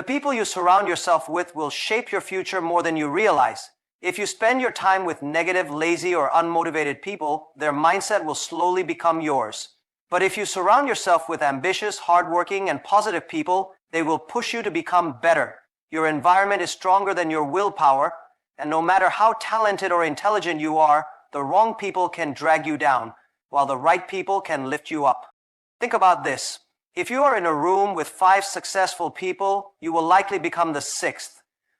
The people you surround yourself with will shape your future more than you realize. If you spend your time with negative, lazy, or unmotivated people, their mindset will slowly become yours. But if you surround yourself with ambitious, hardworking, and positive people, they will push you to become better. Your environment is stronger than your willpower, and no matter how talented or intelligent you are, the wrong people can drag you down, while the right people can lift you up. Think about this. If you are in a room with 5 successful people, you will likely become the 6th.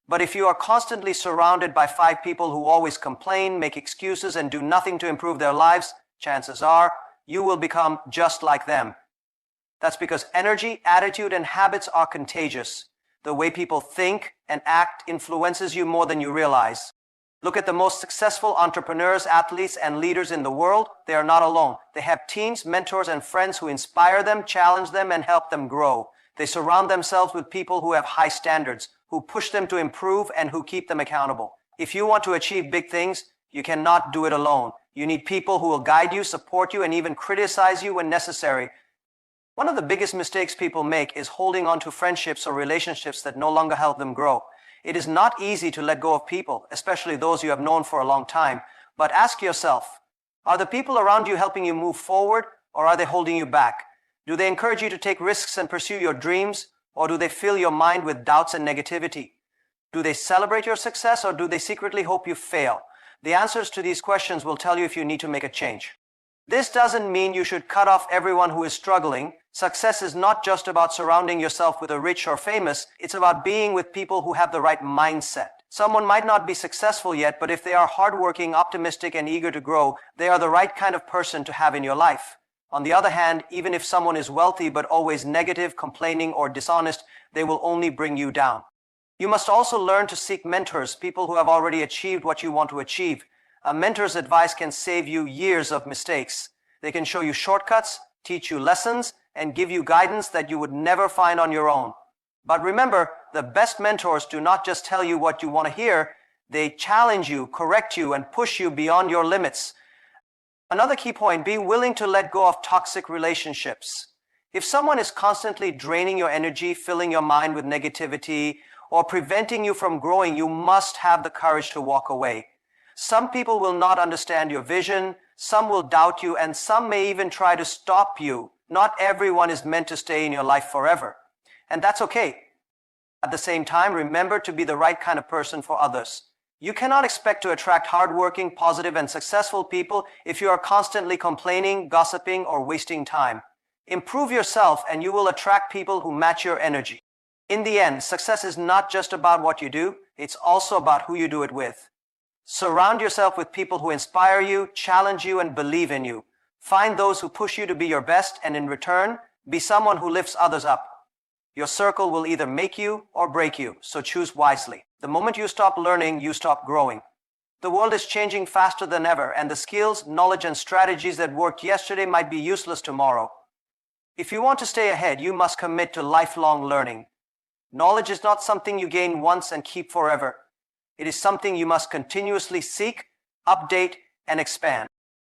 But if you are constantly surrounded by 5 people who always complain, make excuses, and do nothing to improve their lives, chances are you will become just like them. That's because energy, attitude, and habits are contagious. The way people think and act influences you more than you realize. Look at the most successful entrepreneurs, athletes, and leaders in the world. They are not alone. They have teams, mentors, and friends who inspire them, challenge them, and help them grow. They surround themselves with people who have high standards, who push them to improve, and who keep them accountable. If you want to achieve big things, you cannot do it alone. You need people who will guide you, support you, and even criticize you when necessary. One of the biggest mistakes people make is holding on to friendships or relationships that no longer help them grow. It is not easy to let go of people, especially those you have known for a long time. But ask yourself, are the people around you helping you move forward, or are they holding you back? Do they encourage you to take risks and pursue your dreams, or do they fill your mind with doubts and negativity? Do they celebrate your success, or do they secretly hope you fail? The answers to these questions will tell you if you need to make a change. This doesn't mean you should cut off everyone who is struggling. Success is not just about surrounding yourself with the rich or famous. It's about being with people who have the right mindset. Someone might not be successful yet, but if they are hardworking, optimistic, and eager to grow, they are the right kind of person to have in your life. On the other hand, even if someone is wealthy but always negative, complaining, or dishonest, they will only bring you down. You must also learn to seek mentors, people who have already achieved what you want to achieve. A mentor's advice can save you years of mistakes. They can show you shortcuts, teach you lessons, and give you guidance that you would never find on your own. But remember, the best mentors do not just tell you what you want to hear. They challenge you, correct you, and push you beyond your limits. Another key point, be willing to let go of toxic relationships. If someone is constantly draining your energy, filling your mind with negativity, or preventing you from growing, you must have the courage to walk away. Some people will not understand your vision, some will doubt you, and some may even try to stop you. Not everyone is meant to stay in your life forever, and that's okay. At the same time, remember to be the right kind of person for others. You cannot expect to attract hardworking, positive, and successful people if you are constantly complaining, gossiping, or wasting time. Improve yourself and you will attract people who match your energy. In the end, success is not just about what you do, it's also about who you do it with. Surround yourself with people who inspire you, challenge you, and believe in you. Find those who push you to be your best, and in return, be someone who lifts others up. Your circle will either make you or break you, so choose wisely. The moment you stop learning, you stop growing. The world is changing faster than ever, and the skills, knowledge, and strategies that worked yesterday might be useless tomorrow. If you want to stay ahead, you must commit to lifelong learning. Knowledge is not something you gain once and keep forever. It is something you must continuously seek, update, and expand.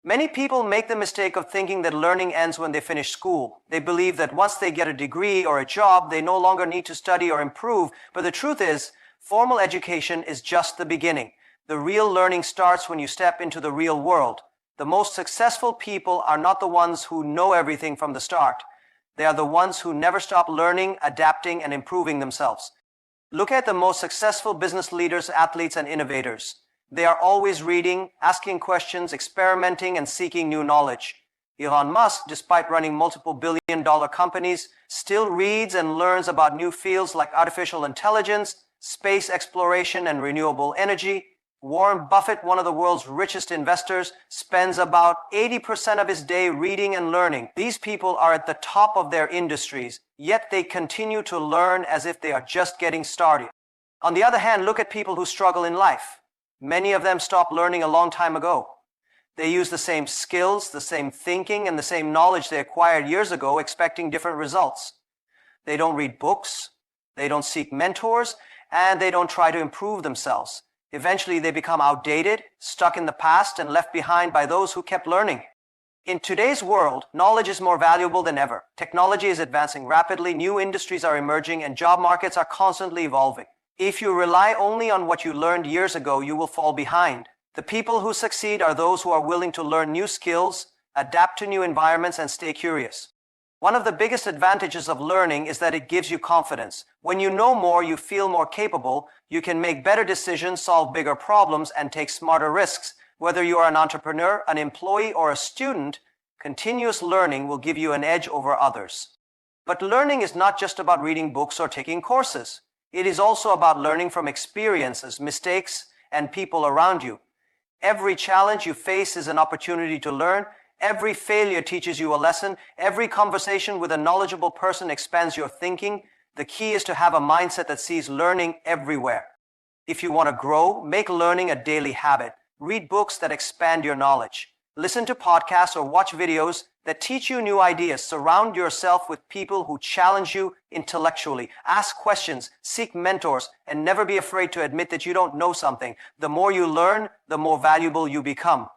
Many people make the mistake of thinking that learning ends when they finish school. They believe that once they get a degree or a job, they no longer need to study or improve. But the truth is, formal education is just the beginning. The real learning starts when you step into the real world. The most successful people are not the ones who know everything from the start. They are the ones who never stop learning, adapting, and improving themselves. Look at the most successful business leaders, athletes, and innovators. They are always reading, asking questions, experimenting, and seeking new knowledge. Elon Musk, despite running multiple billion-dollar companies, still reads and learns about new fields like artificial intelligence, space exploration, and renewable energy. Warren Buffett, one of the world's richest investors, spends about 80% of his day reading and learning. These people are at the top of their industries, yet they continue to learn as if they are just getting started. On the other hand, look at people who struggle in life. Many of them stopped learning a long time ago. They use the same skills, the same thinking, and the same knowledge they acquired years ago, expecting different results. They don't read books, they don't seek mentors, and they don't try to improve themselves. Eventually, they become outdated, stuck in the past, and left behind by those who kept learning. In today's world, knowledge is more valuable than ever. Technology is advancing rapidly, new industries are emerging, and job markets are constantly evolving. If you rely only on what you learned years ago, you will fall behind. The people who succeed are those who are willing to learn new skills, adapt to new environments, and stay curious. One of the biggest advantages of learning is that it gives you confidence. When you know more, you feel more capable, you can make better decisions, solve bigger problems, and take smarter risks. Whether you are an entrepreneur, an employee, or a student, continuous learning will give you an edge over others. But learning is not just about reading books or taking courses. It is also about learning from experiences, mistakes, and people around you. Every challenge you face is an opportunity to learn. Every failure teaches you a lesson. Every conversation with a knowledgeable person expands your thinking. The key is to have a mindset that sees learning everywhere. If you want to grow, make learning a daily habit. Read books that expand your knowledge. Listen to podcasts or watch videos that teach you new ideas. Surround yourself with people who challenge you intellectually. Ask questions, seek mentors, and never be afraid to admit that you don't know something. The more you learn, the more valuable you become.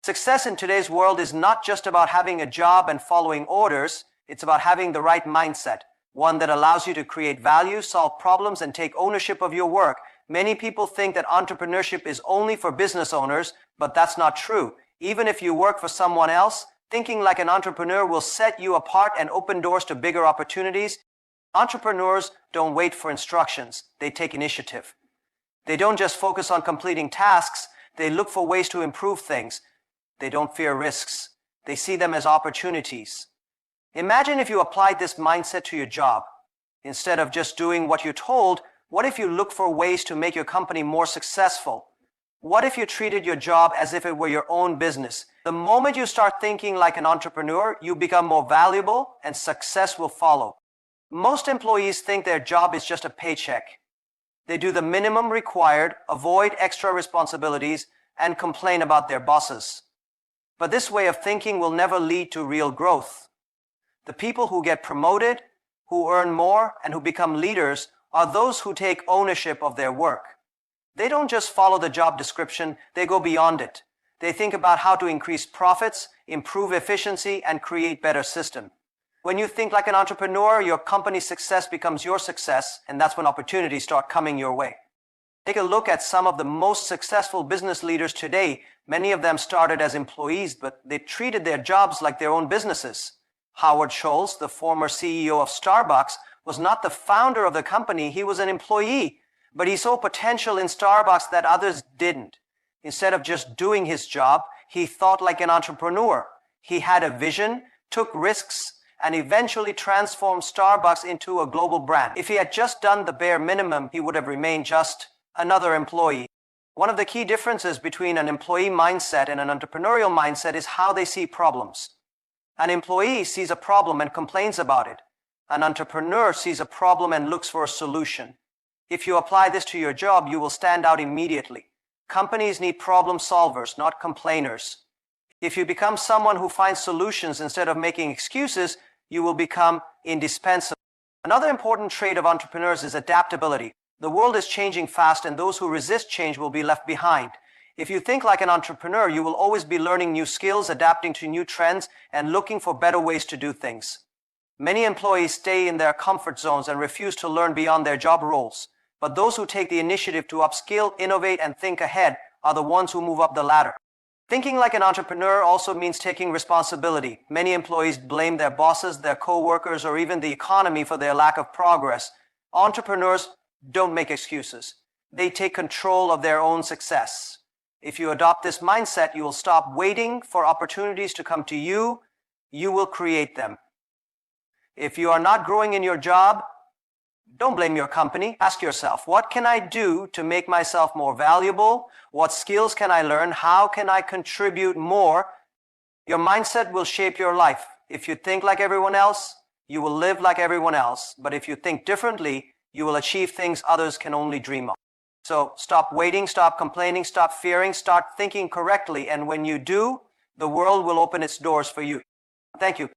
Success in today's world is not just about having a job and following orders. It's about having the right mindset, one that allows you to create value, solve problems, and take ownership of your work. Many people think that entrepreneurship is only for business owners, but that's not true. Even if you work for someone else, thinking like an entrepreneur will set you apart and open doors to bigger opportunities. Entrepreneurs don't wait for instructions. They take initiative. They don't just focus on completing tasks. They look for ways to improve things. They don't fear risks. They see them as opportunities. Imagine if you applied this mindset to your job. Instead of just doing what you're told, what if you look for ways to make your company more successful? What if you treated your job as if it were your own business? The moment you start thinking like an entrepreneur, you become more valuable and success will follow. Most employees think their job is just a paycheck. They do the minimum required, avoid extra responsibilities, and complain about their bosses. But this way of thinking will never lead to real growth. The people who get promoted, who earn more, and who become leaders are those who take ownership of their work. They don't just follow the job description, they go beyond it. They think about how to increase profits, improve efficiency, and create better systems. When you think like an entrepreneur, your company's success becomes your success, and that's when opportunities start coming your way. Take a look at some of the most successful business leaders today. Many of them started as employees, but they treated their jobs like their own businesses. Howard Schultz, the former CEO of Starbucks, was not the founder of the company, he was an employee. But he saw potential in Starbucks that others didn't. Instead of just doing his job, he thought like an entrepreneur. He had a vision, took risks, and eventually transformed Starbucks into a global brand. If he had just done the bare minimum, he would have remained just another employee. One of the key differences between an employee mindset and an entrepreneurial mindset is how they see problems. An employee sees a problem and complains about it. An entrepreneur sees a problem and looks for a solution. If you apply this to your job, you will stand out immediately. Companies need problem solvers, not complainers. If you become someone who finds solutions instead of making excuses, you will become indispensable. Another important trait of entrepreneurs is adaptability. The world is changing fast, and those who resist change will be left behind. If you think like an entrepreneur, you will always be learning new skills, adapting to new trends, and looking for better ways to do things. Many employees stay in their comfort zones and refuse to learn beyond their job roles. But those who take the initiative to upskill, innovate, and think ahead are the ones who move up the ladder. Thinking like an entrepreneur also means taking responsibility. Many employees blame their bosses, their co-workers, or even the economy for their lack of progress. Entrepreneurs don't make excuses. They take control of their own success. If you adopt this mindset, you will stop waiting for opportunities to come to you. You will create them. If you are not growing in your job, don't blame your company. Ask yourself, what can I do to make myself more valuable? What skills can I learn? How can I contribute more? Your mindset will shape your life. If you think like everyone else, you will live like everyone else. But if you think differently, you will achieve things others can only dream of. So stop waiting, stop complaining, stop fearing, start thinking correctly. And when you do, the world will open its doors for you. Thank you.